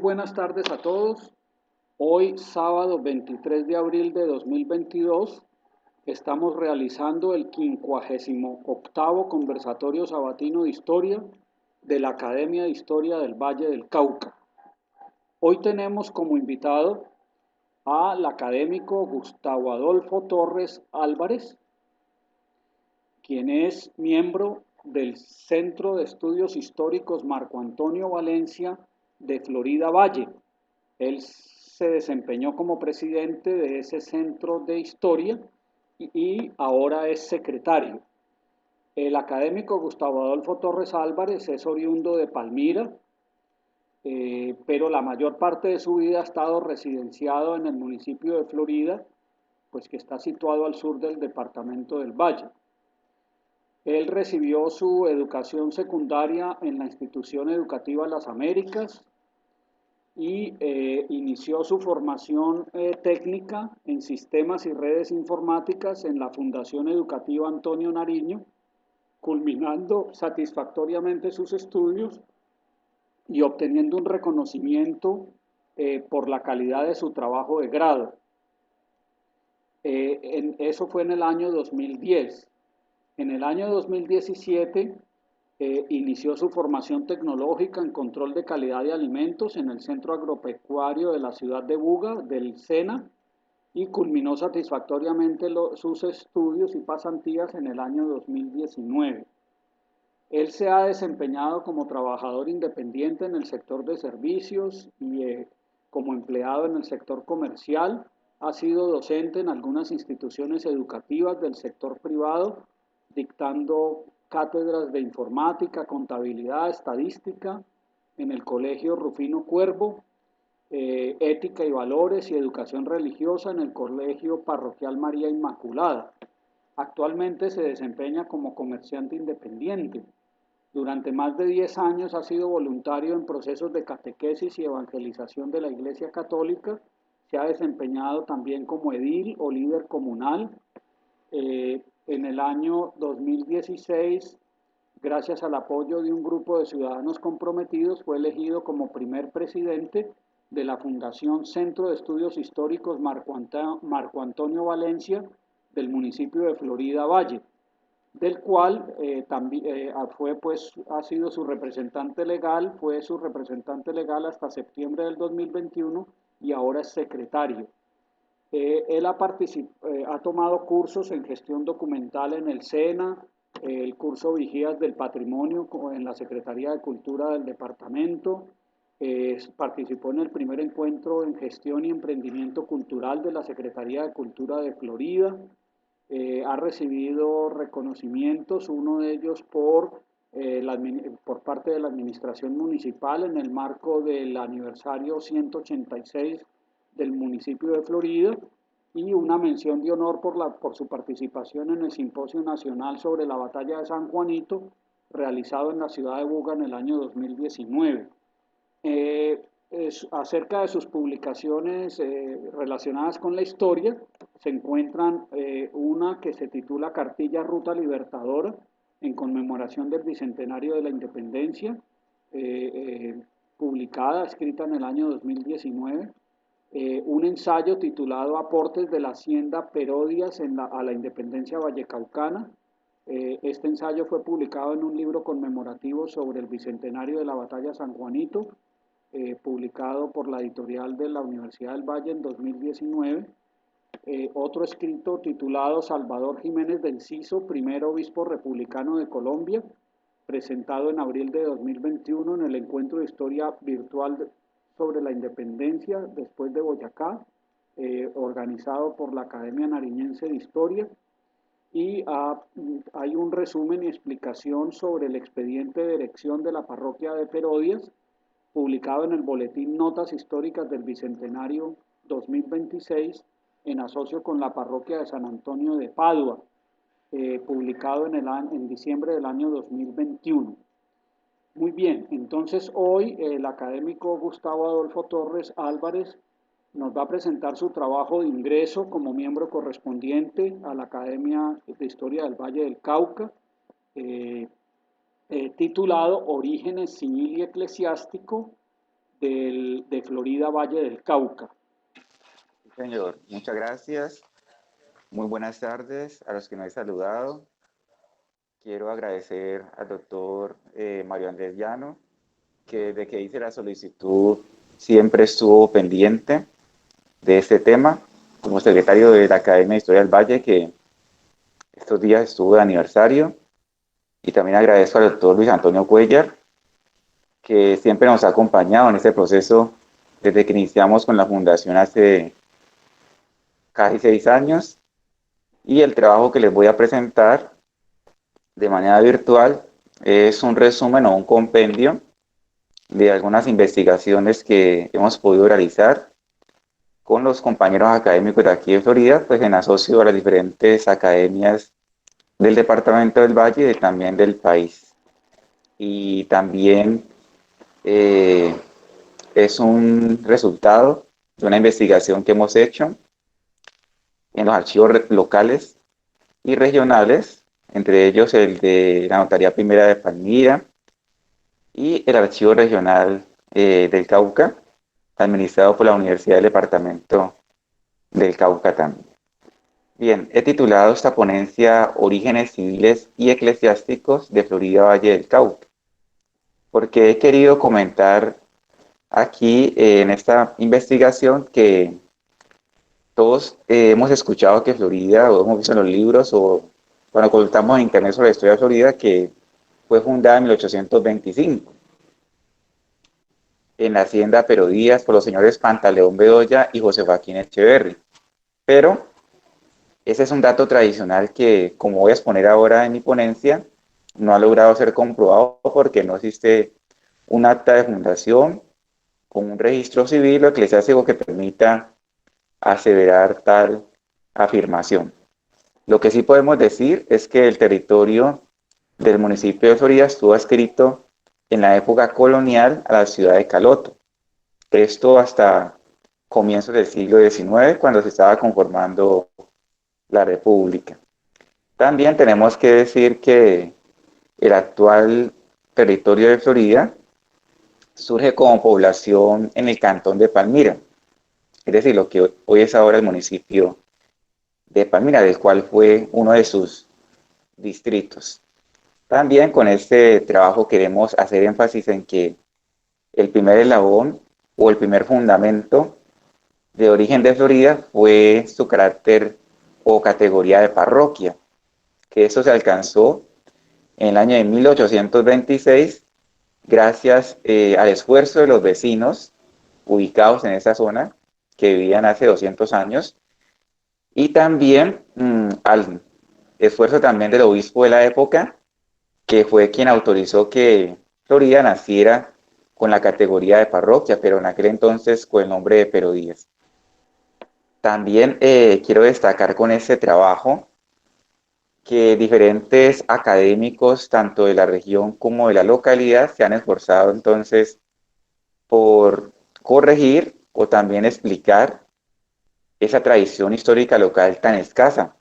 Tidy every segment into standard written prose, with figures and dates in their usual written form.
buenas tardes a todos. Hoy, sábado 23 de abril de 2022, estamos realizando el 58º Conversatorio Sabatino de Historia de la Academia de Historia del Valle del Cauca. Hoy tenemos como invitado al académico Gustavo Adolfo Torres Álvarez, quien es miembro del Centro de Estudios Históricos Marco Antonio Valencia de Florida Valle. Él se desempeñó como presidente de ese centro de historia y ahora es secretario. El académico Gustavo Adolfo Torres Álvarez es oriundo de Palmira, pero la mayor parte de su vida ha estado residenciado en el municipio de Florida, pues que está situado al sur del departamento del Valle. Él recibió su educación secundaria en la Institución Educativa Las Américas y inició su formación técnica en sistemas y redes informáticas en la Fundación Educativa Antonio Nariño, culminando satisfactoriamente sus estudios y obteniendo un reconocimiento por la calidad de su trabajo de grado. Eso fue en el año 2010. En el año 2017 inició su formación tecnológica en control de calidad de alimentos en el Centro Agropecuario de la ciudad de Buga, del SENA, y culminó satisfactoriamente sus estudios y pasantías en el año 2019. Él se ha desempeñado como trabajador independiente en el sector de servicios y como empleado en el sector comercial. Ha sido docente en algunas instituciones educativas del sector privado, dictando cátedras de informática, contabilidad, estadística en el Colegio Rufino Cuervo, ética y valores y educación religiosa en el Colegio Parroquial María Inmaculada. Actualmente se desempeña como comerciante independiente. Durante más de 10 años ha sido voluntario en procesos de catequesis y evangelización de la Iglesia Católica. Se ha desempeñado también como edil o líder comunal. En el año 2016, gracias al apoyo de un grupo de ciudadanos comprometidos, fue elegido como primer presidente de la Fundación Centro de Estudios Históricos Marco Antonio Valencia del municipio de Florida Valle, del cual también ha sido su representante legal, fue su representante legal hasta septiembre del 2021 y ahora es secretario. Él ha tomado cursos en gestión documental en el SENA, el curso Vigías del Patrimonio en la Secretaría de Cultura del departamento, participó en el primer encuentro en gestión y emprendimiento cultural de la Secretaría de Cultura de Florida, ha recibido reconocimientos, uno de ellos por parte de la administración municipal en el marco del aniversario 186 del municipio de Florida, y una mención de honor por su participación en el Simposio Nacional sobre la Batalla de San Juanito, realizado en la ciudad de Buga en el año 2019. Acerca de sus publicaciones relacionadas con la historia, se encuentran una que se titula Cartilla Ruta Libertadora, en conmemoración del Bicentenario de la Independencia, publicada, escrita en el año 2019, un ensayo titulado Aportes de la Hacienda Perodias a la Independencia Vallecaucana. Este ensayo fue publicado en un libro conmemorativo sobre el Bicentenario de la Batalla de San Juanito, publicado por la editorial de la Universidad del Valle en 2019. Otro escrito titulado Salvador Jiménez de Enciso, primer obispo republicano de Colombia, presentado en abril de 2021 en el encuentro de historia virtual sobre la independencia después de Boyacá, organizado por la Academia Nariñense de Historia. Y hay un resumen y explicación sobre el expediente de erección de la parroquia de Perodias, publicado en el boletín Notas Históricas del Bicentenario 2026, en asocio con la parroquia de San Antonio de Padua, publicado en diciembre del año 2021. Muy bien, entonces hoy el académico Gustavo Adolfo Torres Álvarez nos va a presentar su trabajo de ingreso como miembro correspondiente a la Academia de Historia del Valle del Cauca, titulado Orígenes Civil y Eclesiástico de Florida Valle del Cauca. Sí, señor, muchas gracias. Muy buenas tardes a los que me han saludado. Quiero agradecer al doctor Mario Andrés Llano, que desde que hice la solicitud siempre estuvo pendiente de este tema, como secretario de la Academia de Historia del Valle, que estos días estuvo de aniversario. Y también agradezco al doctor Luis Antonio Cuellar, que siempre nos ha acompañado en este proceso desde que iniciamos con la fundación hace casi 6 años. Y el trabajo que les voy a presentar de manera virtual es un resumen o un compendio de algunas investigaciones que hemos podido realizar con los compañeros académicos de aquí de Florida, pues en asocio a las diferentes academias del departamento del Valle y también del país. Y también eh, es un resultado de una investigación que hemos hecho en los archivos locales y regionales, entre ellos el de la Notaría Primera de Palmira y el Archivo Regional del Cauca, administrado por la Universidad del Departamento del Cauca también. Bien, he titulado esta ponencia Orígenes civiles y eclesiásticos de Florida Valle del Cauca, porque he querido comentar aquí en esta investigación que todos hemos escuchado que Florida, o hemos visto en los libros, o cuando consultamos en internet sobre la historia de Florida, que fue fundada en 1825 en la hacienda Pero Díaz por los señores Pantaleón Bedoya y José Joaquín Echeverry. Pero ese es un dato tradicional que, como voy a exponer ahora en mi ponencia, no ha logrado ser comprobado porque no existe un acta de fundación con un registro civil o eclesiástico que permita aseverar tal afirmación. Lo que sí podemos decir es que el territorio del municipio de Florida estuvo adscrito en la época colonial a la ciudad de Caloto. Esto hasta comienzos del siglo XIX, cuando se estaba conformando la República. También tenemos que decir que el actual territorio de Florida surge como población en el cantón de Palmira, es decir, lo que hoy es ahora el municipio de Palmira, del cual fue uno de sus distritos. También con este trabajo queremos hacer énfasis en que el primer eslabón o el primer fundamento de origen de Florida fue su carácter o categoría de parroquia, que eso se alcanzó en el año de 1826 gracias al esfuerzo de los vecinos ubicados en esa zona que vivían hace 200 años y también al esfuerzo también del obispo de la época, que fue quien autorizó que Florida naciera con la categoría de parroquia, pero en aquel entonces con el nombre de Pero Díaz. También quiero destacar con este trabajo que diferentes académicos, tanto de la región como de la localidad, se han esforzado entonces por corregir o también explicar esa tradición histórica local tan escasa.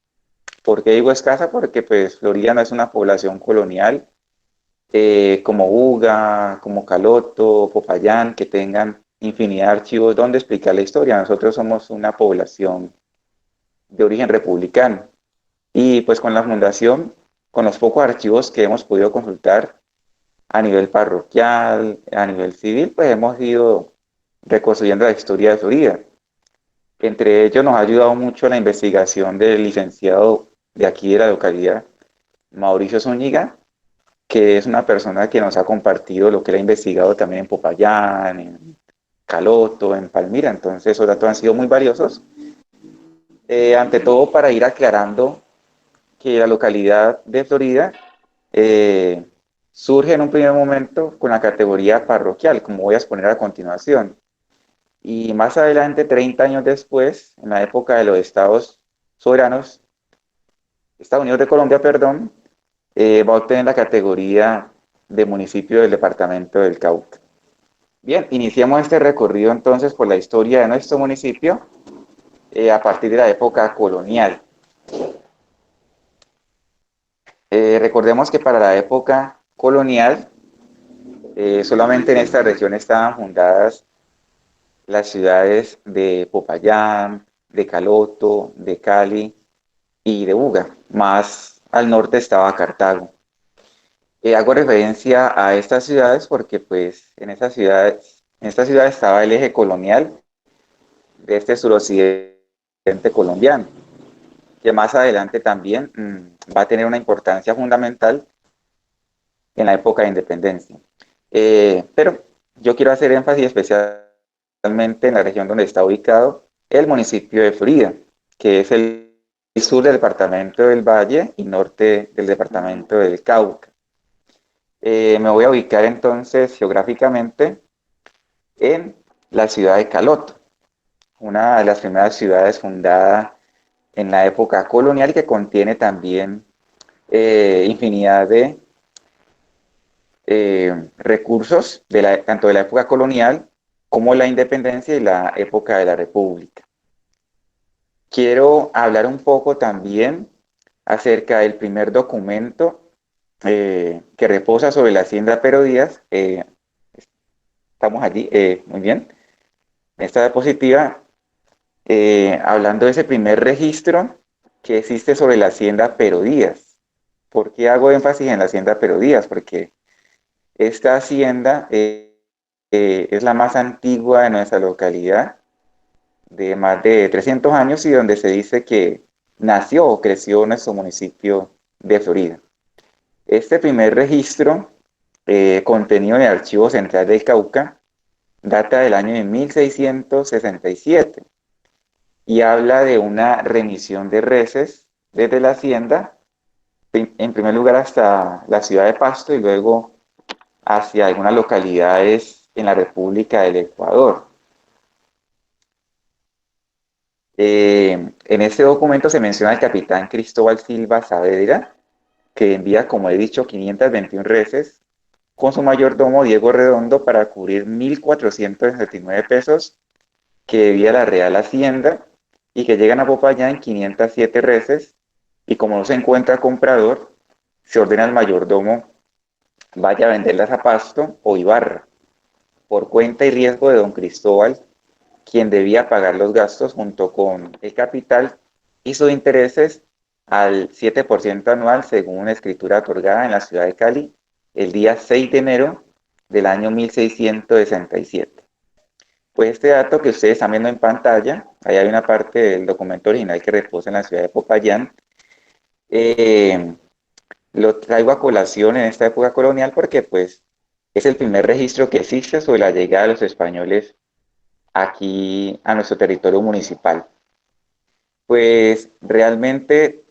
¿Por qué digo escasa? Porque pues Florida no es una población colonial como Buga, como Caloto, Popayán, que tengan infinidad de archivos donde explicar la historia. Nosotros somos una población de origen republicano. Y pues con la fundación, con los pocos archivos que hemos podido consultar a nivel parroquial, a nivel civil, pues hemos ido reconstruyendo la historia de Florida. Entre ellos nos ha ayudado mucho la investigación del licenciado de aquí de la localidad, Mauricio Zúñiga, que es una persona que nos ha compartido lo que él ha investigado también en Popayán, en Caloto, en Palmira. Entonces esos datos han sido muy valiosos. Ante todo para ir aclarando que la localidad de Florida eh, surge en un primer momento con la categoría parroquial, como voy a exponer a continuación. Y más adelante, 30 años después, en la época de los estados soberanos, Estados Unidos de Colombia, perdón, va a obtener la categoría de municipio del departamento del Cauca. Bien, iniciamos este recorrido entonces por la historia de nuestro municipio a partir de la época colonial. Recordemos que para la época colonial solamente en esta región estaban fundadas las ciudades de Popayán, de Caloto, de Cali y de Buga. Más al norte estaba Cartago. Hago referencia a estas ciudades porque pues en esta ciudad estaba el eje colonial de este suroccidente colombiano, que más adelante también va a tener una importancia fundamental en la época de independencia. Pero yo quiero hacer énfasis especialmente en la región donde está ubicado el municipio de Florida, que es el sur del departamento del Valle y norte del departamento del Cauca. Me voy a ubicar entonces geográficamente en la ciudad de Caloto, una de las primeras ciudades fundada en la época colonial y que contiene también infinidad de recursos tanto de la época colonial como la independencia y la época de la república. Quiero hablar un poco también acerca del primer documento que reposa sobre la hacienda Pero Díaz. Estamos allí, muy bien. Esta diapositiva, hablando de ese primer registro que existe sobre la hacienda Pero Díaz. ¿Por qué hago énfasis en la hacienda Pero Díaz? Porque esta hacienda es la más antigua de nuestra localidad, de más de 300 años y donde se dice que nació o creció nuestro municipio de Florida. Este primer registro, contenido en el Archivo Central del Cauca, data del año de 1667 y habla de una remisión de reses desde la hacienda, en primer lugar hasta la ciudad de Pasto y luego hacia algunas localidades en la República del Ecuador. En este documento se menciona al capitán Cristóbal Silva Saavedra, que envía, como he dicho, 521 reses con su mayordomo Diego Redondo para cubrir 1.469 pesos que debía la Real Hacienda y que llegan a Popayán 507 reses y como no se encuentra comprador, se ordena al mayordomo vaya a venderlas a Pasto o Ibarra por cuenta y riesgo de don Cristóbal, quien debía pagar los gastos junto con el capital y sus intereses al 7% anual según una escritura otorgada en la ciudad de Cali el día 6 de enero del año 1667. Pues este dato que ustedes están viendo en pantalla, ahí hay una parte del documento original que reposa en la ciudad de Popayán, eh, lo traigo a colación en esta época colonial porque pues es el primer registro que existe sobre la llegada de los españoles aquí a nuestro territorio municipal. Pues realmente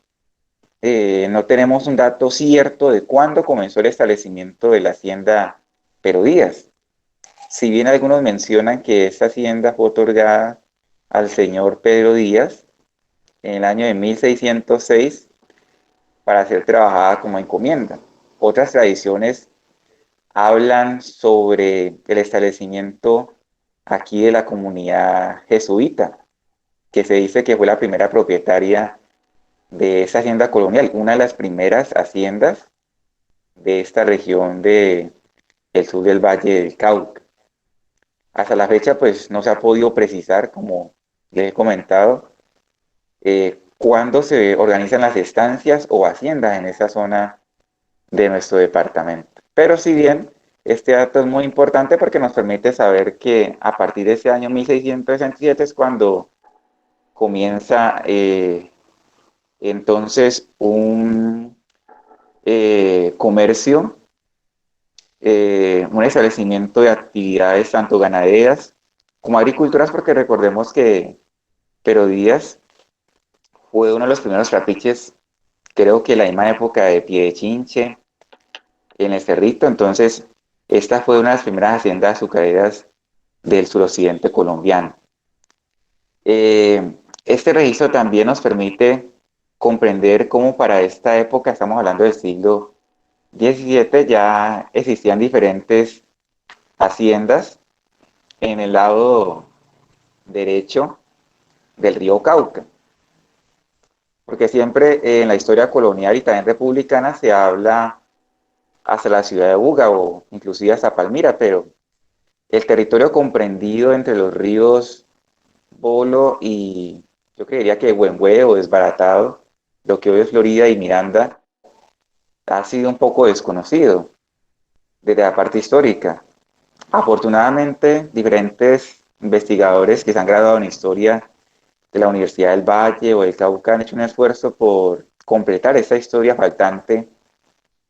no tenemos un dato cierto de cuándo comenzó el establecimiento de la hacienda Pero Díaz. Si bien algunos mencionan que esta hacienda fue otorgada al señor Pedro Díaz en el año de 1606 para ser trabajada como encomienda. Otras tradiciones hablan sobre el establecimiento aquí de la comunidad jesuita, que se dice que fue la primera propietaria de esa hacienda colonial, una de las primeras haciendas de esta región del sur del Valle del Cauca. Hasta la fecha, pues no se ha podido precisar, como les he comentado, cuándo se organizan las estancias o haciendas en esa zona de nuestro departamento. Pero si bien este dato es muy importante porque nos permite saber que a partir de ese año 1667 es cuando comienza entonces un comercio, un establecimiento de actividades tanto ganaderas como agriculturas, porque recordemos que Pero Díaz fue uno de los primeros trapiches, creo que en la misma época de Piedechinche, en el Cerrito, entonces esta fue una de las primeras haciendas azucareras del suroccidente colombiano. Este registro también nos permite comprender cómo para esta época, estamos hablando del siglo XVII, ya existían diferentes haciendas en el lado derecho del río Cauca, porque siempre en la historia colonial y también republicana se habla hasta la ciudad de Buga o inclusive hasta Palmira, pero El territorio comprendido entre los ríos Bolo y yo creería que Buenhue o Desbaratado, lo que hoy es Florida y Miranda, ha sido un poco desconocido desde la parte histórica. Afortunadamente, diferentes investigadores que se han graduado en historia de la Universidad del Valle o del Cauca han hecho un esfuerzo por completar esa historia faltante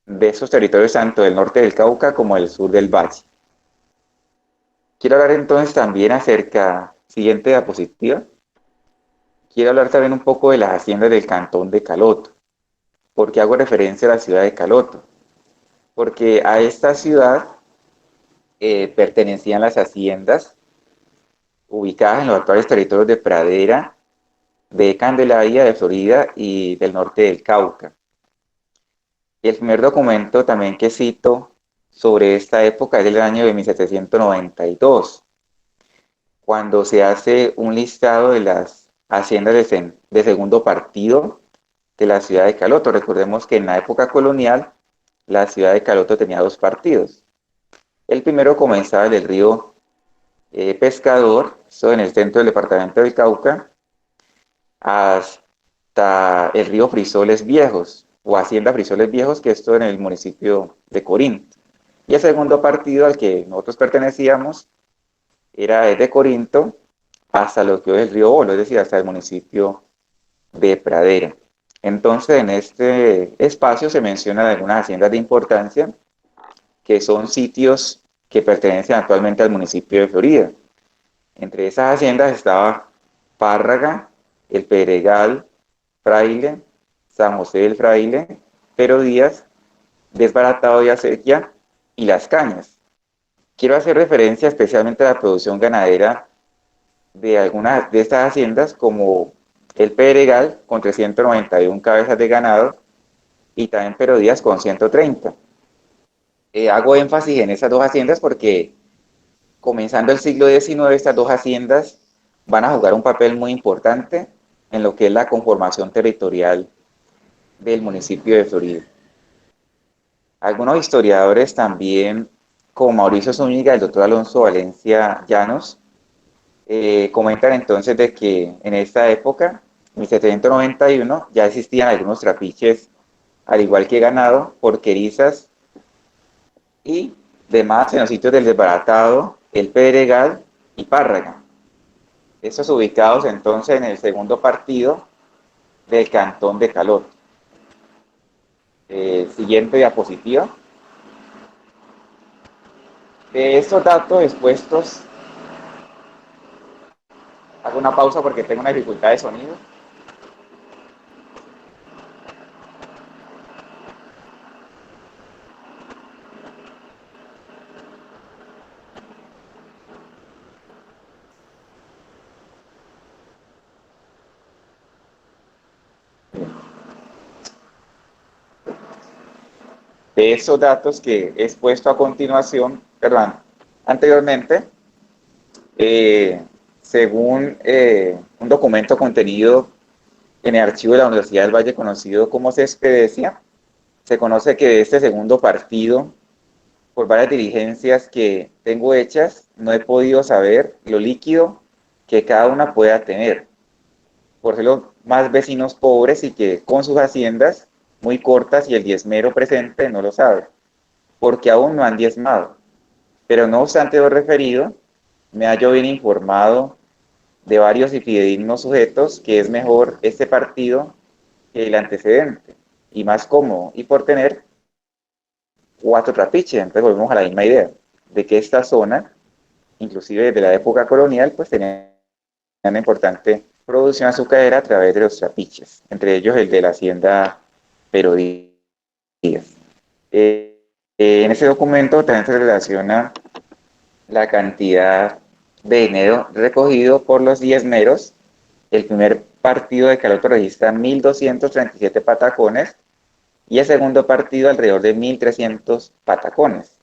de esos territorios tanto del norte del Cauca como del sur del Valle. Quiero hablar entonces también acerca, siguiente diapositiva, quiero hablar también un poco de las haciendas del cantón de Caloto. ¿Por qué hago referencia a la ciudad de Caloto? Porque a esta ciudad pertenecían las haciendas ubicadas en los actuales territorios de Pradera, de Candelaria, de Florida y del norte del Cauca. Y el primer documento también que cito sobre esta época es del año de 1792, cuando se hace un listado de las haciendas de segundo partido de la ciudad de Caloto. Recordemos que en la época colonial la ciudad de Caloto tenía dos partidos. El primero comenzaba del río Pescador, esto en el centro del departamento del Cauca, hasta el río Frisoles Viejos, o Hacienda Frisoles Viejos, que esto en el municipio de Corinto. Y el segundo partido al que nosotros pertenecíamos era desde Corinto hasta lo que hoy es el río Bolo, es decir, hasta el municipio de Pradera. Entonces, en este espacio se mencionan algunas haciendas de importancia, que son sitios que pertenecen actualmente al municipio de Florida. Entre esas haciendas estaba Párraga, El Pedregal, Fraile, San José del Fraile, Pero Díaz, Desbaratado de Acequia y Las Cañas. Quiero hacer referencia especialmente a la producción ganadera de algunas de estas haciendas, como El Pedregal con 391 cabezas de ganado y también Pero Díaz con 130. Hago énfasis en esas dos haciendas porque comenzando el siglo XIX estas dos haciendas van a jugar un papel muy importante en lo que es la conformación territorial del municipio de Florida. Algunos historiadores también, como Mauricio Zúñiga y el doctor Alonso Valencia Llanos, comentan entonces de que en esta época, en 1791, ya existían algunos trapiches, al igual que ganado, porquerizas y demás en los sitios del Desbaratado, El Pedregal y Párraga. Estos ubicados entonces en el segundo partido del cantón de Caloto. Siguiente diapositiva. De estos datos expuestos, hago una pausa porque tengo una dificultad de sonido. De esos datos que he expuesto a continuación, perdón, anteriormente, según un documento contenido en el archivo de la Universidad del Valle conocido como CESPEDECIA, se conoce que de este segundo partido, por varias diligencias que tengo hechas, no he podido saber lo líquido que cada una pueda tener, por ser los más vecinos pobres y que con sus haciendas muy cortas y el diezmero presente no lo sabe, porque aún no han diezmado. Pero no obstante lo referido, me hallo bien informado de varios y fidedignos sujetos que es mejor este partido que el antecedente, y más cómodo, y por tener cuatro trapiches. Entonces volvemos a la misma idea, de que esta zona, inclusive desde la época colonial, pues tenía una importante producción azucarera a través de los trapiches, entre ellos el de la hacienda Pero Díaz. En ese documento también se relaciona la cantidad de dinero recogido por los diezmeros. El primer partido de Caloto registra 1.237 patacones y el segundo partido alrededor de 1.300 patacones.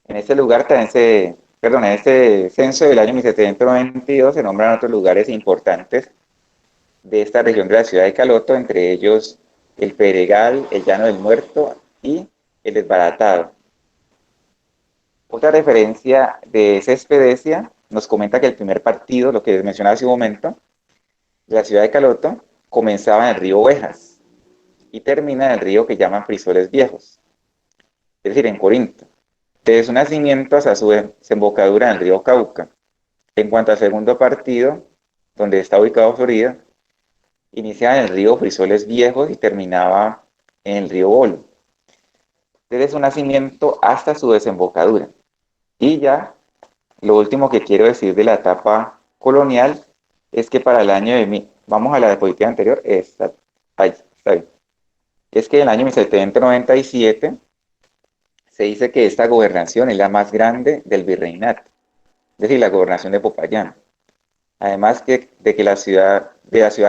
En este lugar también en este censo del año 1792 se nombran otros lugares importantes de esta región de la ciudad de Caloto, entre ellos el Pedregal, el Llano del Muerto y el Desbaratado. Otra referencia de esa expedencia nos comenta que el primer partido, lo que mencionaba hace un momento, de la ciudad de Caloto, comenzaba en el río Ovejas y termina en el río que llaman Frisoles Viejos, es decir, en Corinto. Desde su nacimiento hasta su desembocadura en el río Cauca. En cuanto al segundo partido, donde está ubicado Florida, iniciaba en el río Frisoles Viejos y terminaba en el río Bolo, desde su nacimiento hasta su desembocadura. Y ya, lo último que quiero decir de la etapa colonial es que para el año vamos a la diapositiva anterior, ahí, está bien. Es que en el año 1797 se dice que esta gobernación es la más grande del virreinato, es decir, la gobernación de Popayán. Además de que de la ciudad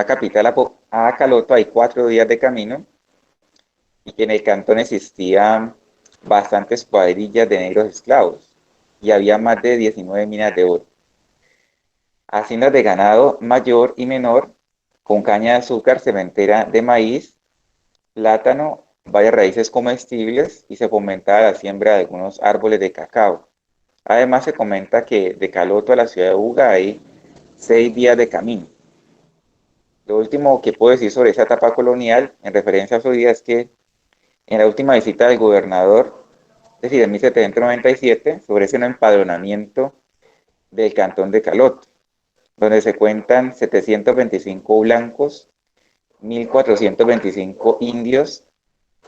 capital a Caloto hay 4 días de camino y que en el cantón existían bastantes cuadrillas de negros esclavos y había más de 19 minas de oro. Haciendas de ganado mayor y menor, con caña de azúcar, cementera de maíz, plátano, varias raíces comestibles y se fomentaba la siembra de algunos árboles de cacao. Además se comenta que de Caloto a la ciudad de Buga hay 6 días de camino. Lo último que puedo decir sobre esa etapa colonial en referencia a Florida es que en la última visita del gobernador, es decir, en 1797, sobre ese empadronamiento del cantón de Caloto, donde se cuentan 725 blancos, 1.425 indios,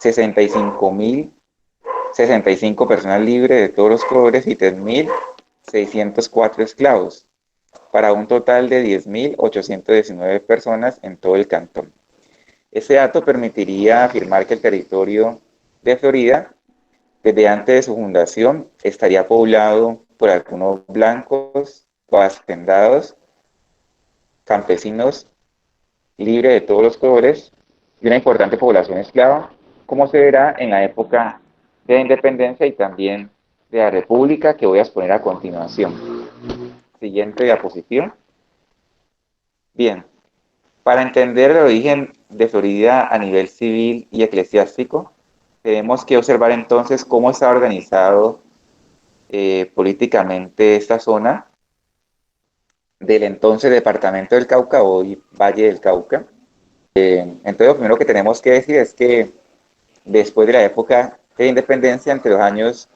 65.065 personas libres de todos los colores y 3.604 esclavos, para un total de 10.819 personas en todo el cantón. Este dato permitiría afirmar que el territorio de Florida, desde antes de su fundación, estaría poblado por algunos blancos o hacendados, campesinos libres de todos los colores y una importante población esclava, como se verá en la época de la independencia y también de la república, que voy a exponer a continuación. Siguiente diapositiva. Bien, para entender el origen de Florida a nivel civil y eclesiástico, tenemos que observar entonces cómo está organizado políticamente esta zona del entonces departamento del Cauca, hoy Valle del Cauca. Entonces lo primero que tenemos que decir es que después de la época de independencia, entre los años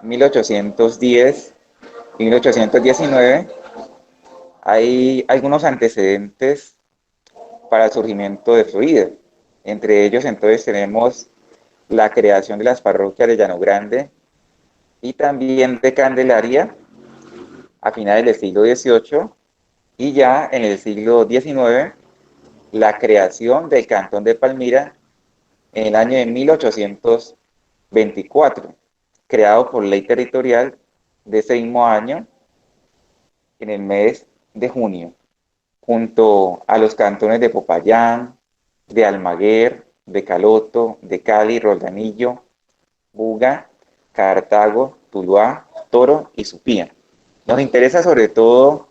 1810 y 1819, hay algunos antecedentes para el surgimiento de Florida. Entre ellos entonces tenemos la creación de las parroquias de Llano Grande y también de Candelaria a finales del siglo XVIII y ya en el siglo XIX la creación del cantón de Palmira en el año de 1824, creado por ley territorial de ese mismo año en el mes de junio, junto a los cantones de Popayán, de Almaguer, de Caloto, de Cali, Roldanillo, Buga, Cartago, Tuluá, Toro y Supía. Nos interesa sobre todo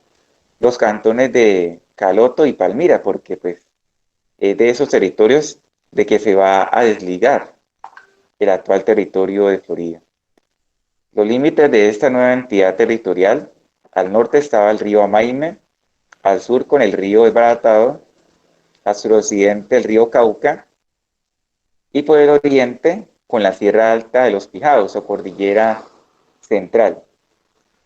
los cantones de Caloto y Palmira, porque pues es de esos territorios de que se va a desligar el actual territorio de Florida. Los límites de esta nueva entidad territorial: al norte estaba el río Amaime, al sur con el río Desbaratado, al suroccidente el río Cauca y por el oriente con la Sierra Alta de los Pijados o Cordillera Central.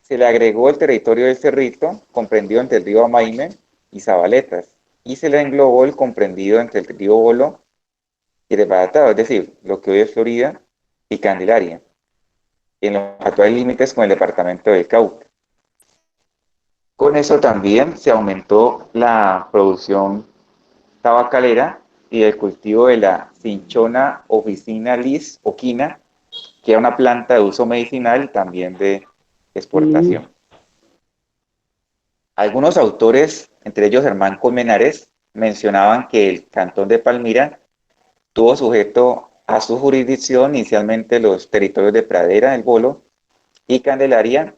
Se le agregó el territorio del Cerrito, comprendido entre el río Amaime y Zabaletas, y se le englobó el comprendido entre el río Bolo y el Desbaratado, es decir, lo que hoy es Florida y Candelaria, en los actuales límites con el departamento del Cauca. Con eso también se aumentó la producción tabacalera y el cultivo de la cinchona officinalis o quina, que era una planta de uso medicinal y también de exportación. Algunos autores, entre ellos Germán Colmenares, mencionaban que el cantón de Palmira tuvo sujeto a su jurisdicción inicialmente los territorios de Pradera, El Bolo y Candelaria,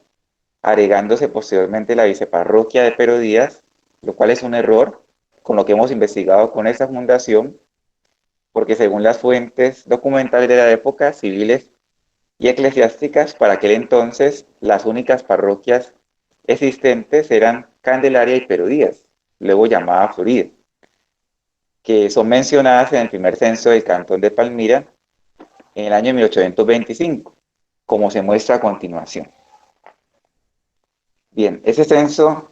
agregándose posteriormente la viceparroquia de Pero Díaz, lo cual es un error con lo que hemos investigado con esta fundación, porque según las fuentes documentales de la época, civiles y eclesiásticas. Para aquel entonces, las únicas parroquias existentes eran Candelaria y Pero Díaz, luego llamada Florida, que son mencionadas en el primer censo del cantón de Palmira en el año 1825, como se muestra a continuación. Bien, ese censo,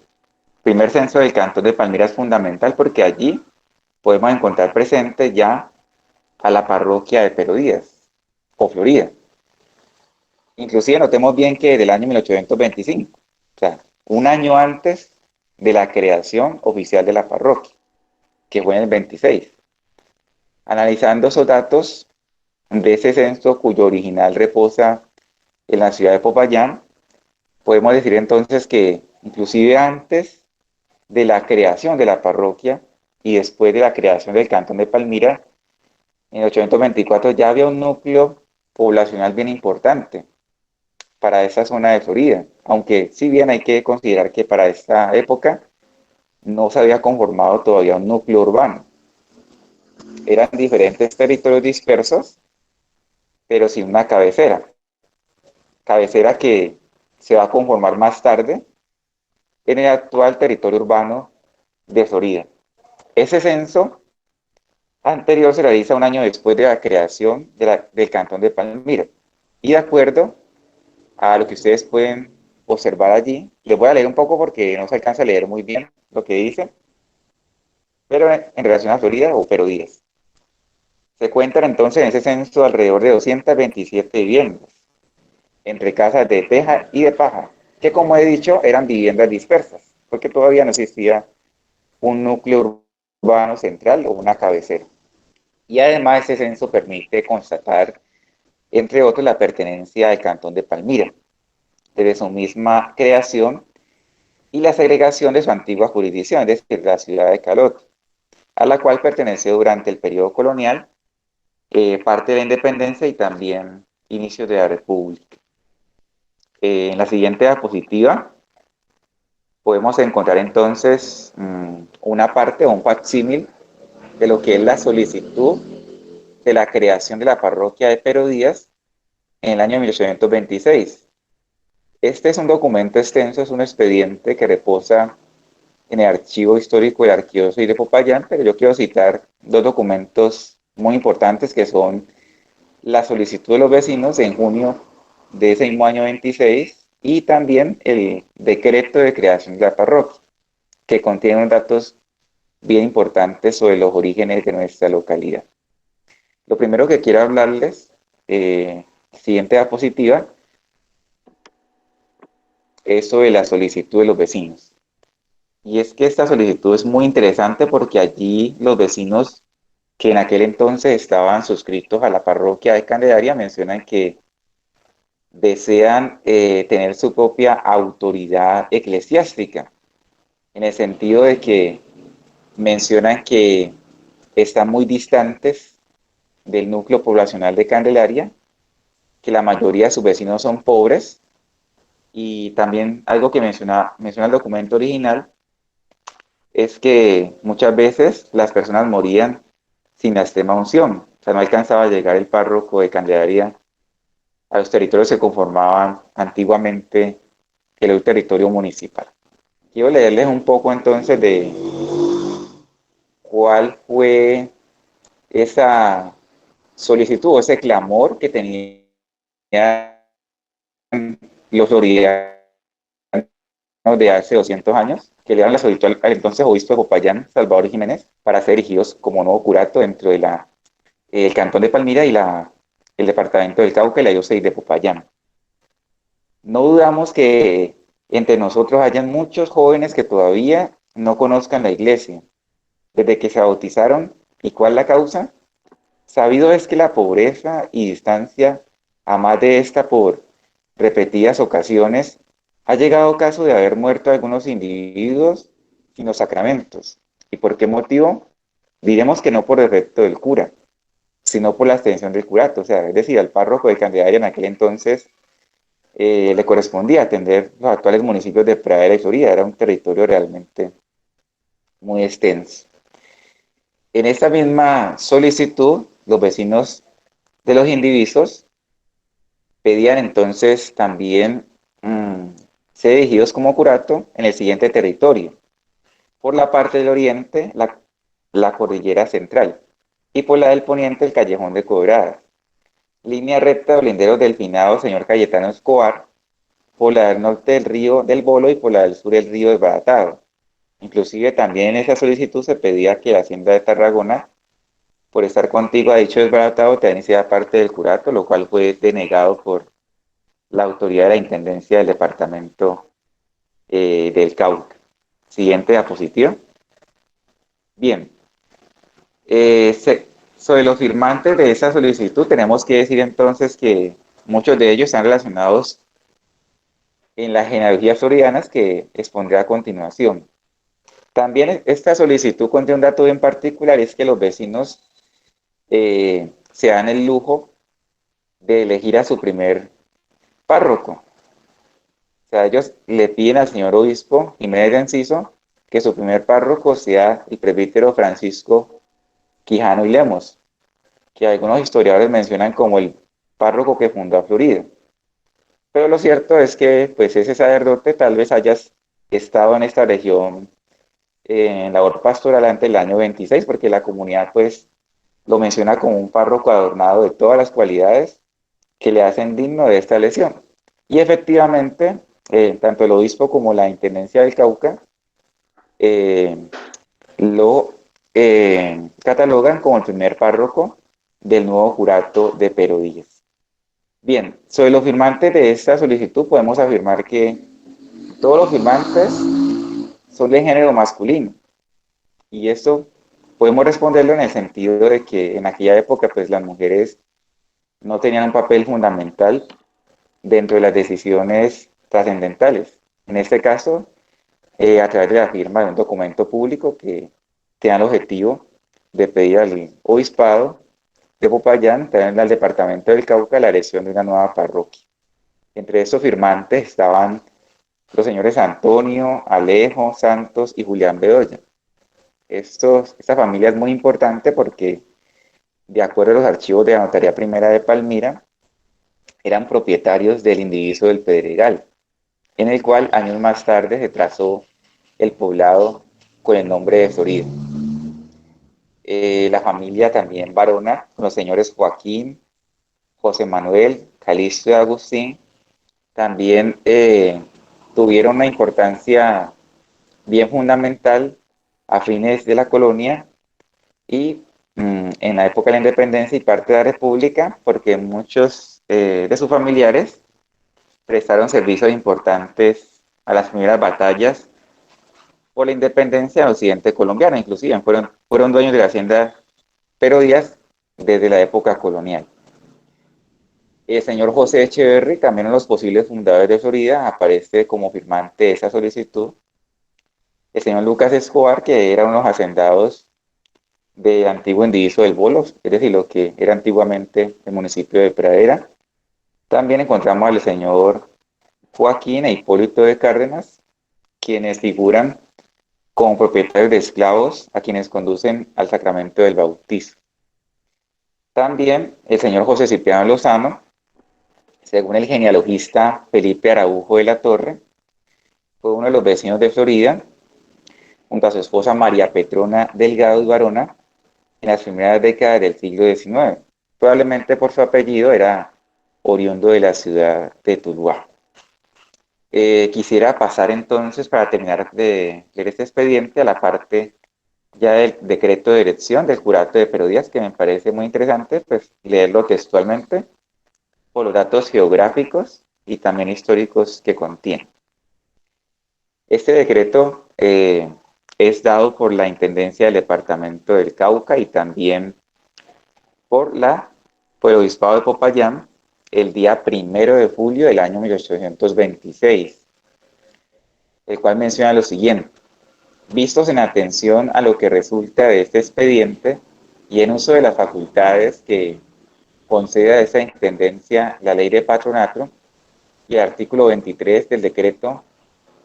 primer censo del cantón de Palmira, es fundamental porque allí podemos encontrar presente ya a la parroquia de Pero Díaz o Florida. Inclusive notemos bien que del año 1825, o sea, un año antes de la creación oficial de la parroquia, que fue en el 26. Analizando esos datos de ese censo cuyo original reposa en la ciudad de Popayán, podemos decir entonces que inclusive antes de la creación de la parroquia y después de la creación del cantón de Palmira, en 824 ya había un núcleo poblacional bien importante para esa zona de Florida, aunque si bien hay que considerar que para esta época no se había conformado todavía un núcleo urbano. Eran diferentes territorios dispersos, pero sin una cabecera que se va a conformar más tarde en el actual territorio urbano de Florida. Ese censo anterior se realiza un año después de la creación del cantón de Palmira. Y de acuerdo a lo que ustedes pueden observar allí, les voy a leer un poco porque no se alcanza a leer muy bien lo que dice, pero en relación a Florida o Pero Díaz. Se cuentan entonces en ese censo alrededor de 227 viviendas, entre casas de teja y de paja, que como he dicho eran viviendas dispersas, porque todavía no existía un núcleo urbano central o una cabecera. Y además ese censo permite constatar, entre otros, la pertenencia al cantón de Palmira, desde su misma creación y la segregación de su antigua jurisdicción, es decir, la ciudad de Calote, a la cual perteneció durante el periodo colonial, parte de la independencia y también inicios de la República. En la siguiente diapositiva podemos encontrar entonces una parte o un facsímil de lo que es la solicitud de la creación de la parroquia de Pero Díaz en el año 1826. Este es un documento extenso, es un expediente que reposa en el Archivo Histórico de la Arquidiócesis de Popayán, pero yo quiero citar dos documentos muy importantes que son la solicitud de los vecinos en junio de ese mismo año 26 y también el decreto de creación de la parroquia, que contiene unos datos bien importantes sobre los orígenes de nuestra localidad. Lo primero que quiero hablarles, siguiente diapositiva, es sobre la solicitud de los vecinos. Y es que esta solicitud es muy interesante porque allí los vecinos que en aquel entonces estaban suscritos a la parroquia de Candelaria mencionan que desean tener su propia autoridad eclesiástica, en el sentido de que mencionan que están muy distantes del núcleo poblacional de Candelaria, que la mayoría de sus vecinos son pobres, y también algo que menciona el documento original es que muchas veces las personas morían sin la extrema unción, o sea, no alcanzaba a llegar el párroco de Candelaria a los territorios que conformaban antiguamente el territorio municipal. Quiero leerles un poco entonces de cuál fue esa solicitud, ese clamor que tenían los floridianos de hace 200 años, que le dan la solicitud al entonces obispo de Popayán, Salvador Jiménez, para ser erigidos como nuevo curato dentro de el cantón de Palmira y el departamento del Cauca y la diócesis de Popayán. No dudamos que entre nosotros hayan muchos jóvenes que todavía no conozcan la iglesia, desde que se bautizaron. ¿Y cuál es la causa? Sabido es que la pobreza y distancia, a más de esta por repetidas ocasiones, ha llegado caso de haber muerto algunos individuos sin los sacramentos. ¿Y por qué motivo? Diremos que no por defecto del cura, sino por la extensión del curato. O sea, es decir, al párroco de Candelaria en aquel entonces le correspondía atender los actuales municipios de Pradera y Florida. Era un territorio realmente muy extenso. En esta misma solicitud, los vecinos de los indivisos pedían entonces también ser dirigidos como curato en el siguiente territorio. Por la parte del oriente, la cordillera central, y por la del poniente, el callejón de Cobradas. Línea recta de linderos del finado señor Cayetano Escobar, por la del norte del río del Bolo y por la del sur el río Desbaratado. Inclusive también en esa solicitud se pedía que la hacienda de Tarragona, por estar contigua a dicho desbaratado, también hiciera parte del curato, lo cual fue denegado por la autoridad de la Intendencia del Departamento del Cauca. Siguiente diapositiva. Bien, sobre los firmantes de esa solicitud tenemos que decir entonces que muchos de ellos están relacionados en las genealogías floridanas que expondré a continuación. También esta solicitud contiene un dato bien particular, es que los vecinos se dan el lujo de elegir a su primer párroco. O sea, ellos le piden al señor obispo Jiménez de Enciso que su primer párroco sea el presbítero Francisco Quijano y Lemos, que algunos historiadores mencionan como el párroco que fundó a Florida. Pero lo cierto es que pues ese sacerdote tal vez haya estado en esta región en labor pastoral antes del año 26, porque la comunidad pues lo menciona como un párroco adornado de todas las cualidades que le hacen digno de esta elección. Y efectivamente, tanto el obispo como la Intendencia del Cauca eh, lo catalogan como el primer párroco del nuevo curato de Pero Díaz. Bien, sobre los firmantes de esta solicitud podemos afirmar que todos los firmantes son de género masculino. Y esto podemos responderlo en el sentido de que en aquella época pues las mujeres no tenían un papel fundamental dentro de las decisiones trascendentales. En este caso, a través de la firma de un documento público que tenga el objetivo de pedir al obispado de Popayán, también al departamento del Cauca, la elección de una nueva parroquia. Entre estos firmantes estaban los señores Antonio, Alejo, Santos y Julián Bedoya. Esta familia es muy importante porque, de acuerdo a los archivos de la Notaría Primera de Palmira, eran propietarios del indiviso del Pedregal, en el cual años más tarde se trazó el poblado con el nombre de Florida. La familia también varona, con los señores Joaquín, José Manuel, Calixto y Agustín, también tuvieron una importancia bien fundamental a fines de la colonia y en la época de la independencia y parte de la república, porque muchos de sus familiares prestaron servicios importantes a las primeras batallas por la independencia del occidente colombiano, inclusive fueron dueños de la hacienda Pero Díaz desde la época colonial. El señor José Echeverry, también uno de los posibles fundadores de Florida, aparece como firmante de esa solicitud. El señor Lucas Escobar, que era uno de los hacendados del antiguo indiviso del Bolo, es decir, lo que era antiguamente el municipio de Pradera. También encontramos al señor Joaquín e Hipólito de Cárdenas, quienes figuran como propietarios de esclavos a quienes conducen al sacramento del bautizo. También el señor José Cipriano Lozano, según el genealogista Felipe Araujo de la Torre, fue uno de los vecinos de Florida, junto a su esposa María Petrona Delgado y Varona, en las primeras décadas del siglo XIX. Probablemente por su apellido era oriundo de la ciudad de Tuluá. Quisiera pasar entonces, para terminar de leer este expediente, a la parte ya del decreto de elección del curato de Pero Díaz, que me parece muy interesante, pues leerlo textualmente por los datos geográficos y también históricos que contiene. Este decreto es dado por la Intendencia del Departamento del Cauca y también por el Obispado de Popayán el día 1 de julio del año 1826, el cual menciona lo siguiente: vistos en atención a lo que resulta de este expediente y en uso de las facultades que concede a esa intendencia la ley de patronato y el artículo 23 del decreto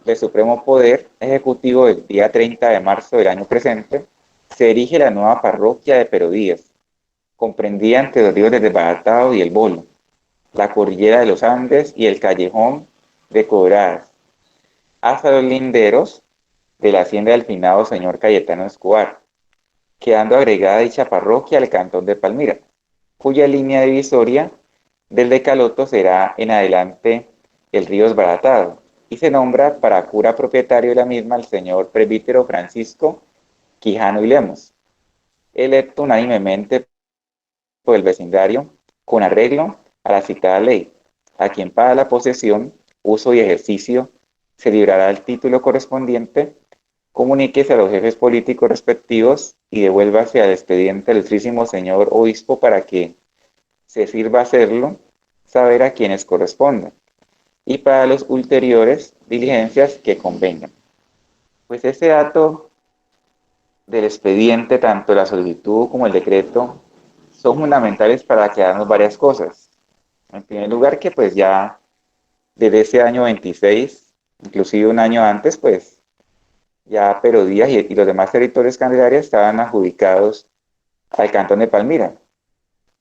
del Supremo Poder Ejecutivo del día 30 de marzo del año presente, se erige la nueva parroquia de Pero Díaz, comprendida entre los ríos del Desbaratado y el Bolo, la cordillera de los Andes y el callejón de Cobradas, hasta los linderos de la hacienda del finado señor Cayetano Escobar, quedando agregada dicha parroquia al cantón de Palmira, cuya línea divisoria del Decaloto será en adelante el río Esbaratado, y se nombra para cura propietario de la misma el señor presbítero Francisco Quijano y Lemos, electo unánimemente por el vecindario con arreglo a la citada ley, a quien para la posesión, uso y ejercicio se librará el título correspondiente, comuníquese a los jefes políticos respectivos y devuélvase al expediente del ilustrísimo señor obispo para que se sirva hacerlo saber a quienes correspondan y para los ulteriores diligencias que convengan. Pues ese dato del expediente, tanto la solicitud como el decreto, son fundamentales para aclararnos varias cosas. En primer lugar, que pues ya desde ese año 26, inclusive un año antes, pues ya Perodías y los demás territorios candelarias estaban adjudicados al cantón de Palmira.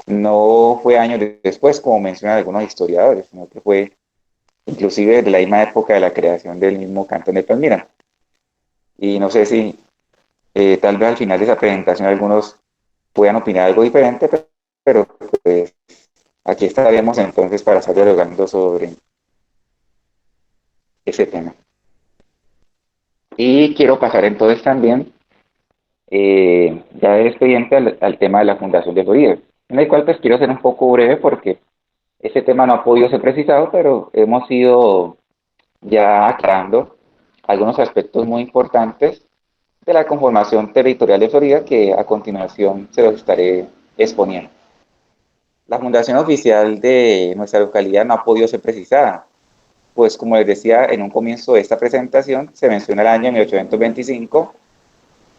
No fue años después, como mencionan algunos historiadores, sino que fue inclusive desde la misma época de la creación del mismo cantón de Palmira. Y no sé si tal vez al final de esa presentación algunos puedan opinar algo diferente, pero pues aquí estaremos entonces para estar dialogando sobre ese tema. Y quiero pasar entonces también ya del expediente al tema de la Fundación de Florida, en el cual pues quiero ser un poco breve porque ese tema no ha podido ser precisado, pero hemos ido ya aclarando algunos aspectos muy importantes de la conformación territorial de Florida que a continuación se los estaré exponiendo. La fundación oficial de nuestra localidad no ha podido ser precisada, pues como les decía en un comienzo de esta presentación, se menciona el año 1825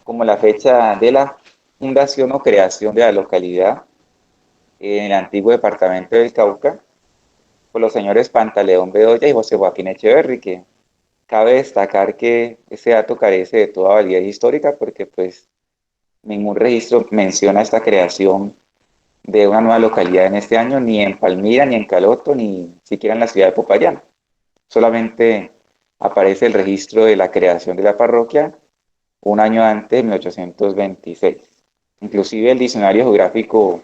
como la fecha de la fundación o creación de la localidad en el antiguo departamento del Cauca, por los señores Pantaleón Bedoya y José Joaquín Echeverri, que cabe destacar que ese dato carece de toda validez histórica porque pues ningún registro menciona esta creación de una nueva localidad en este año, ni en Palmira, ni en Caloto, ni siquiera en la ciudad de Popayán. Solamente aparece el registro de la creación de la parroquia un año antes, 1826. Inclusive el diccionario geográfico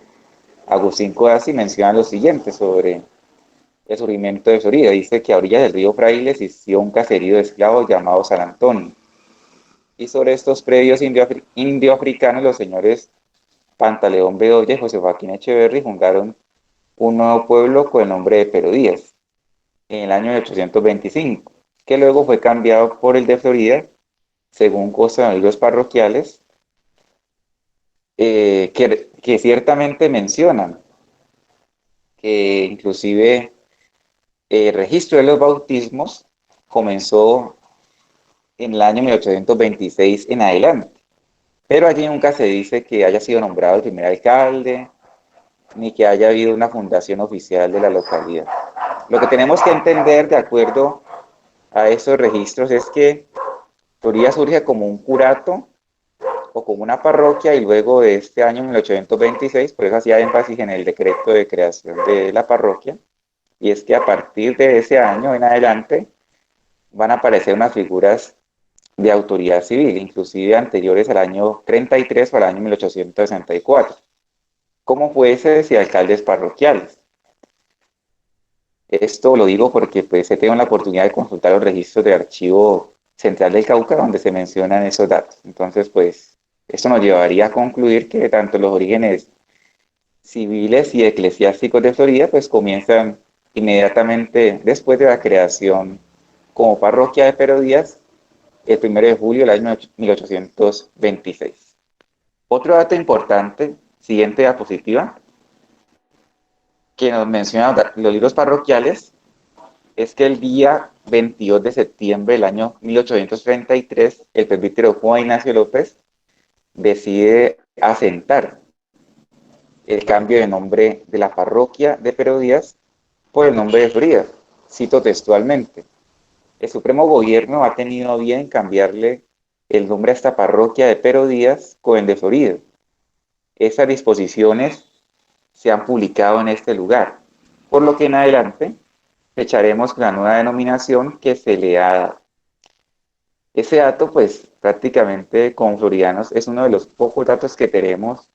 Agustín Codazzi menciona lo siguiente sobre el surgimiento de Florida. Dice que a orillas del río Fraile existió un caserío de esclavos llamado San Antonio. Y sobre estos predios indioafricanos, los señores Pantaleón Bedoya y José Joaquín Echeverri fundaron un nuevo pueblo con el nombre de Perodías en el año 1825, que luego fue cambiado por el de Florida, según constan los libros parroquiales, que ciertamente mencionan que inclusive el registro de los bautismos comenzó en el año 1826 en adelante, pero allí nunca se dice que haya sido nombrado el primer alcalde, ni que haya habido una fundación oficial de la localidad. Lo que tenemos que entender de acuerdo a esos registros es que Florida surge como un curato o como una parroquia y luego de este año 1826, por eso hacía énfasis en el decreto de creación de la parroquia, y es que a partir de ese año en adelante van a aparecer unas figuras de autoridad civil, inclusive anteriores al año 33 o al año 1864, como jueces y alcaldes parroquiales. Esto lo digo porque pues, he tenido la oportunidad de consultar los registros del Archivo Central del Cauca donde se mencionan esos datos. Entonces, pues, esto nos llevaría a concluir que tanto los orígenes civiles y eclesiásticos de Florida pues comienzan inmediatamente después de la creación como parroquia de Perodías el 1 de julio del año 1826. Otro dato importante, siguiente diapositiva, que nos mencionan los libros parroquiales, es que el día 22 de septiembre del año 1833, el presbítero Juan Ignacio López decide asentar el cambio de nombre de la parroquia de Perodías por el nombre de Florida. Cito textualmente: el Supremo Gobierno ha tenido bien cambiarle el nombre a esta parroquia de Perodías con el de Florida. Esas disposiciones se han publicado en este lugar. por lo que en adelante fecharemos la nueva denominación que se le ha dado. Ese dato, pues prácticamente con floridanos es uno de los pocos datos que tenemos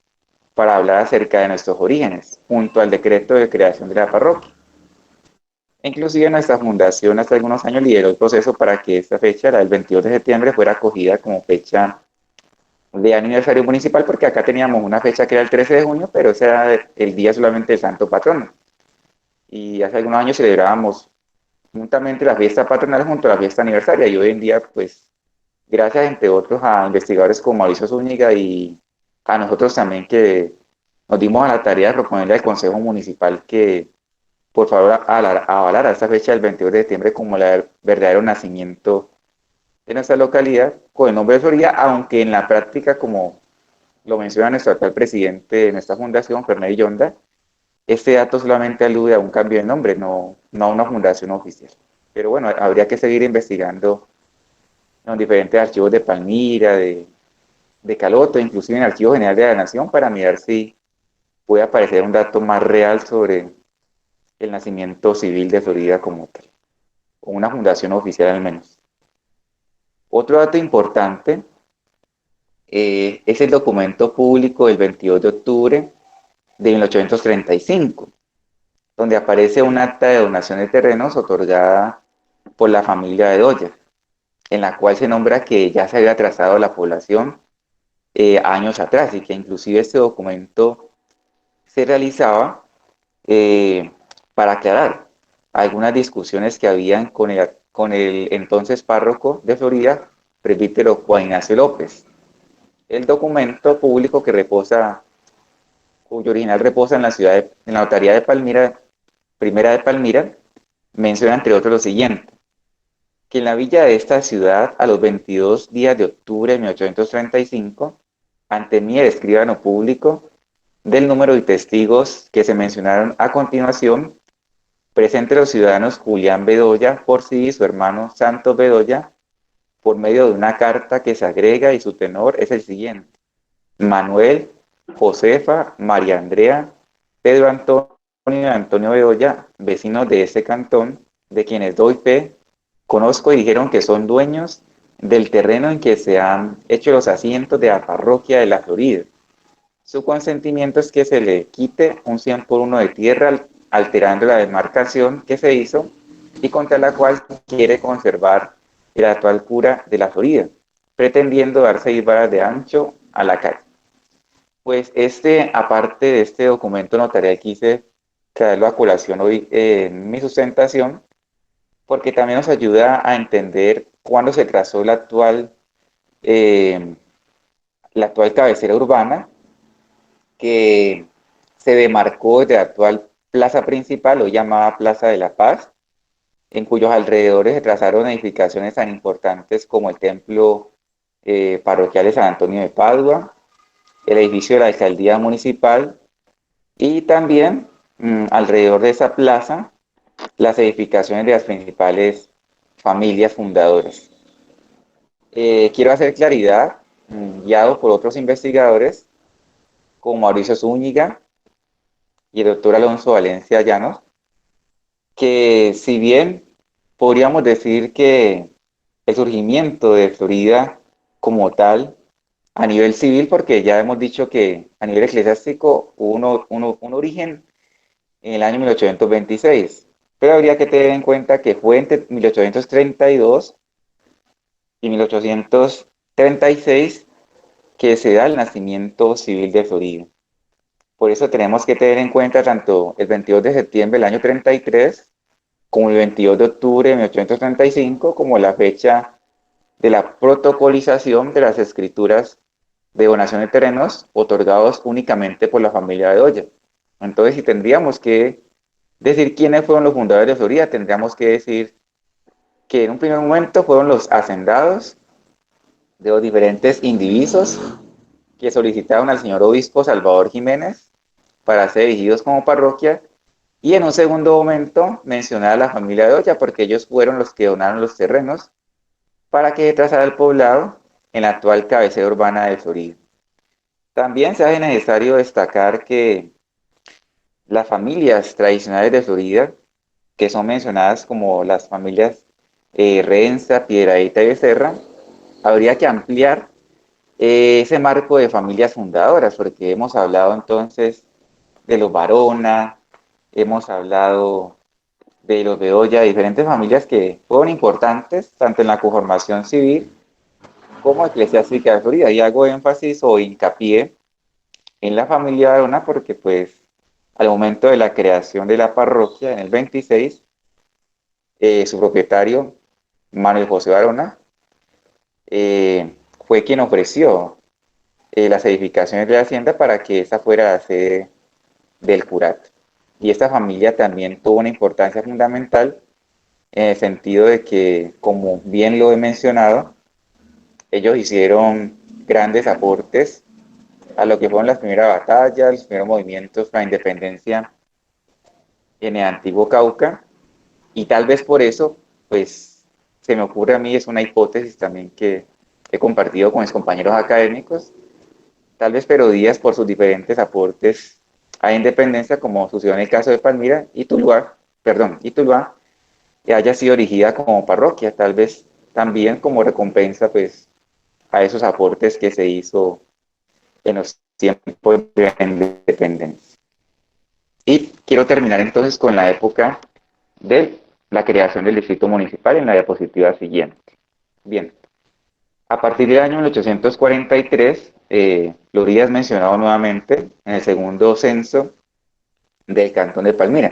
para hablar acerca de nuestros orígenes, junto al decreto de creación de la parroquia. Inclusive nuestra fundación hace algunos años lideró el proceso para que esta fecha, la del 22 de septiembre, fuera acogida como fecha de aniversario municipal, porque acá teníamos una fecha que era el 13 de junio, pero ese era el día solamente del santo patrono. Y hace algunos años celebrábamos juntamente la fiesta patronal junto a la fiesta aniversaria, y hoy en día, pues, gracias entre otros a investigadores como Mauricio Zúñiga y a nosotros también que nos dimos a la tarea de proponerle al Consejo Municipal que por favor avalara esta fecha del 22 de septiembre como el verdadero nacimiento de nuestra localidad con el nombre de Florida, aunque en la práctica, como lo menciona nuestro actual presidente de nuestra fundación, Fernando Yonda, este dato solamente alude a un cambio de nombre, no a una fundación oficial. Pero bueno, habría que seguir investigando en los diferentes archivos de Palmira, de Caloto, inclusive en el Archivo General de la Nación, para mirar si puede aparecer un dato más real sobre el nacimiento civil de Florida como tal, o una fundación oficial al menos. Otro dato importante es el documento público del 22 de octubre de 1835, donde aparece un acta de donación de terrenos otorgada por la familia de Bedoya, en la cual se nombra que ya se había trazado la población años atrás y que inclusive este documento se realizaba para aclarar algunas discusiones que habían con el entonces párroco de Florida, presbítero Juan Ignacio López. El documento público que reposa, cuyo original reposa en en la notaría de Palmira, primera de Palmira, menciona entre otros lo siguiente: que en la villa de esta ciudad, a los 22 días de octubre de 1835, ante mí el escribano público, del número de testigos que se mencionaron a continuación, presente los ciudadanos Julián Bedoya, por sí y su hermano Santos Bedoya, por medio de una carta que se agrega y su tenor es el siguiente: Manuel, Josefa, María Andrea, Pedro Antonio y Antonio Bedoya, vecinos de este cantón, de quienes doy fe, conozco y dijeron que son dueños del terreno en que se han hecho los asientos de la parroquia de la Florida. Su consentimiento es que se le quite un 100 por 1 de tierra, alterando la demarcación que se hizo y contra la cual quiere conservar el actual cura de la Florida, pretendiendo dar 6 varas de ancho a la calle. Pues aparte de este documento notarial, quise traerlo a colación hoy en mi sustentación, porque también nos ayuda a entender cuándo se trazó eh, la actual cabecera urbana, que se demarcó de la actual plaza principal, o llamada Plaza de la Paz, en cuyos alrededores se trazaron edificaciones tan importantes como el templo parroquial de San Antonio de Padua, el edificio de la alcaldía municipal y también alrededor de esa plaza las edificaciones de las principales familias fundadoras. Quiero hacer claridad, guiado por otros investigadores como Mauricio Zúñiga y el doctor Alonso Valencia Llanos, que si bien podríamos decir que el surgimiento de Florida como tal, a nivel civil, porque ya hemos dicho que a nivel eclesiástico hubo un origen en el año 1826, pero habría que tener en cuenta que fue entre 1832 y 1836 que se da el nacimiento civil de Florida. Por eso tenemos que tener en cuenta tanto el 22 de septiembre del año 33 como el 22 de octubre de 1835 como la fecha de la protocolización de las escrituras de donación de terrenos otorgados únicamente por la familia de Bedoya. Entonces, si tendríamos que decir quiénes fueron los fundadores de Florida, tendríamos que decir que en un primer momento fueron los hacendados de los diferentes indivisos que solicitaron al señor obispo Salvador Jiménez para ser elegidos como parroquia, y en un segundo momento mencionar a la familia de Bedoya, porque ellos fueron los que donaron los terrenos para que se trazara el poblado en la actual cabecera urbana de Florida. También se hace necesario destacar que las familias tradicionales de Florida, que son mencionadas como las familias Renza, Piedradita y Becerra, habría que ampliar ese marco de familias fundadoras, porque hemos hablado entonces de los Barona, hemos hablado de los Bedoya, diferentes familias que fueron importantes tanto en la conformación civil como eclesiástica de Florida. Y hago énfasis o hincapié en la familia Barona porque pues al momento de la creación de la parroquia en el 26, su propietario, Manuel José Barona, fue quien ofreció las edificaciones de la hacienda para que esa fuera la sede del curato. Y esta familia también tuvo una importancia fundamental en el sentido de que, como bien lo he mencionado, ellos hicieron grandes aportes a lo que fueron las primeras batallas, los primeros movimientos para la independencia en el antiguo Cauca, y tal vez por eso, pues, se me ocurre a mí, es una hipótesis también que he compartido con mis compañeros académicos, tal vez Pero Díaz por sus diferentes aportes a independencia, como sucedió en el caso de Palmira, y Tuluá, que haya sido erigida como parroquia, tal vez también como recompensa pues a esos aportes que se hizo en los tiempos de la independencia. Y quiero terminar entonces con la época de la creación del distrito municipal en la diapositiva siguiente. Bien, a partir del año 1843, Florida es mencionado nuevamente en el segundo censo del Cantón de Palmira,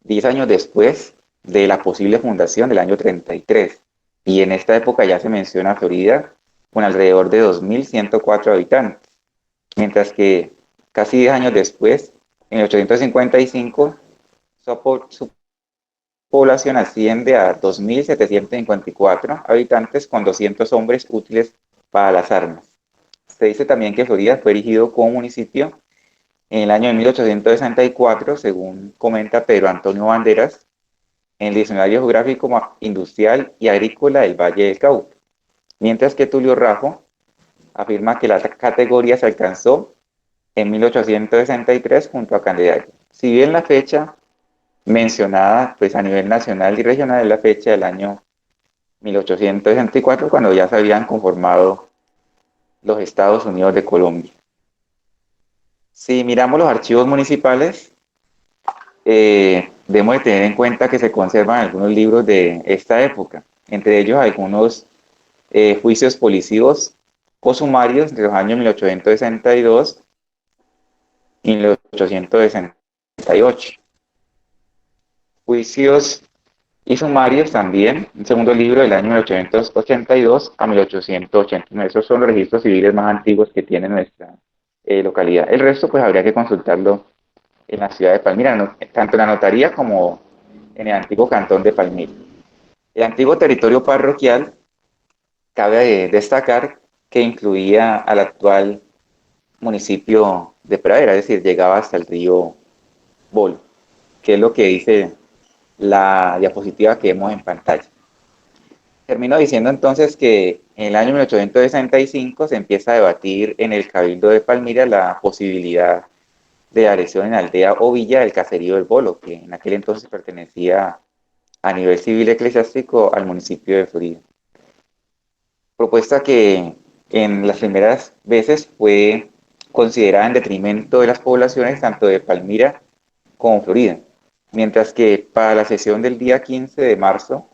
10 años después de la posible fundación del año 33. Y en esta época ya se menciona Florida con alrededor de 2.104 habitantes, mientras que casi 10 años después, en 1855, su población asciende a 2.754 habitantes con 200 hombres útiles para las armas. Se dice también que Florida fue erigido como municipio en el año de 1864, según comenta Pedro Antonio Banderas, en el Diccionario Geográfico Industrial y Agrícola del Valle del Cauca, mientras que Tulio Rajo afirma que la categoría se alcanzó en 1863 junto a Candelaria. Si bien la fecha mencionada pues a nivel nacional y regional es la fecha del año 1864, cuando ya se habían conformado los Estados Unidos de Colombia. Si miramos los archivos municipales, debemos de tener en cuenta que se conservan algunos libros de esta época, entre ellos algunos juicios policivos o sumarios de los años 1862 y 1868. Juicios y sumarios también, un segundo libro del año 1882 a 1889. Esos son los registros civiles más antiguos que tiene nuestra localidad. El resto pues habría que consultarlo en la ciudad de Palmira, no, tanto en la notaría como en el antiguo cantón de Palmira. El antiguo territorio parroquial, cabe destacar que incluía al actual municipio de Pradera, es decir, llegaba hasta el río Bol, que es lo que dice la diapositiva que vemos en pantalla. Termino diciendo entonces que en el año 1865 se empieza a debatir en el Cabildo de Palmira la posibilidad de adhesión en aldea o villa del caserío del Bolo, que en aquel entonces pertenecía a nivel civil eclesiástico al municipio de Florida. Propuesta que en las primeras veces fue considerada en detrimento de las poblaciones tanto de Palmira como Florida, mientras que para la sesión del día 15 de marzo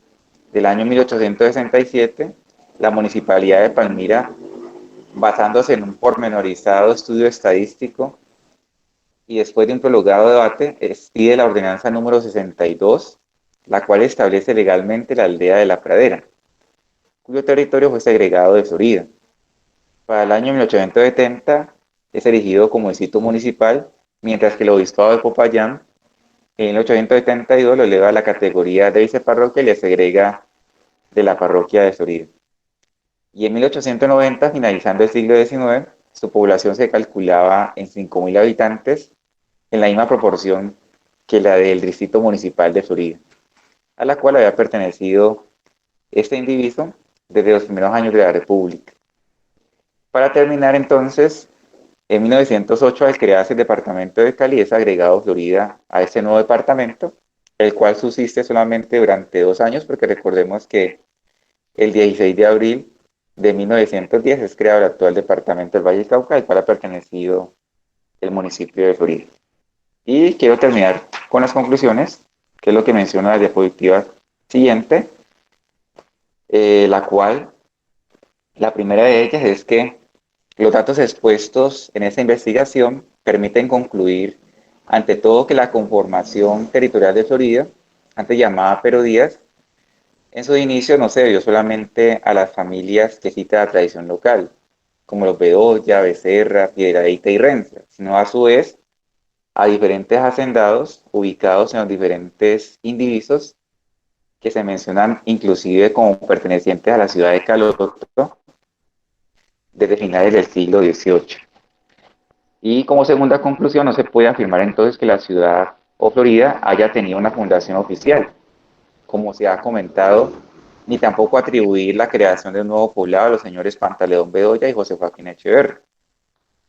del año 1867, la Municipalidad de Palmira, basándose en un pormenorizado estudio estadístico y después de un prolongado debate, expide la ordenanza número 62, la cual establece legalmente la aldea de La Pradera, cuyo territorio fue segregado de Florida. Para el año 1870 es erigido como distrito municipal, mientras que el obispado de Popayán en 1872 lo eleva a la categoría de viceparroquia y le segrega de la parroquia de Florida. Y en 1890, finalizando el siglo XIX, su población se calculaba en 5.000 habitantes, en la misma proporción que la del distrito municipal de Florida, a la cual había pertenecido este indiviso desde los primeros años de la República. Para terminar entonces, En 1908, al crearse el departamento de Cali, es agregado Florida a este nuevo departamento, el cual subsiste solamente durante 2 años, porque recordemos que el 16 de abril de 1910 es creado el actual departamento del Valle del Cauca, al cual ha pertenecido el municipio de Florida. Y quiero terminar con las conclusiones, que es lo que menciona la diapositiva siguiente, la cual, la primera de ellas es que los datos expuestos en esta investigación permiten concluir, ante todo, que la conformación territorial de Florida, antes llamada Pero Díaz, en su inicio no se debió solamente a las familias que cita la tradición local, como los Bedoya, Becerra, Piedradita y Renza, sino a su vez a diferentes hacendados ubicados en los diferentes indivisos que se mencionan inclusive como pertenecientes a la ciudad de Caloto desde finales del siglo XVIII. Y como segunda conclusión, no se puede afirmar entonces que la ciudad o Florida haya tenido una fundación oficial, como se ha comentado, ni tampoco atribuir la creación de un nuevo poblado a los señores Pantaleón Bedoya y José Joaquín Echeverri,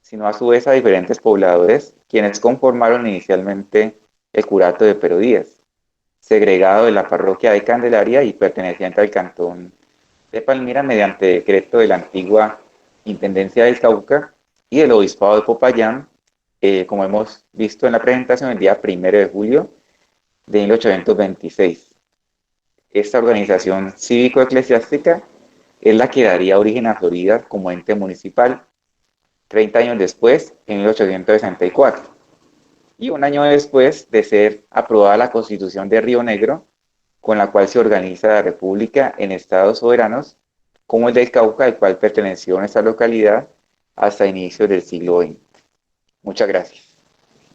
sino a su vez a diferentes pobladores, quienes conformaron inicialmente el curato de Pero Díaz, segregado de la parroquia de Candelaria y perteneciente al cantón de Palmira mediante decreto de la antigua Intendencia del Cauca y el Obispado de Popayán, como hemos visto en la presentación, el día 1 de julio de 1826. Esta organización cívico-eclesiástica es la que daría origen a Florida como ente municipal 30 años después, en 1864. Y un año después de ser aprobada la Constitución de Río Negro, con la cual se organiza la República en estados soberanos, como el del Cauca, al cual perteneció nuestra localidad hasta inicios del siglo XX. Muchas gracias.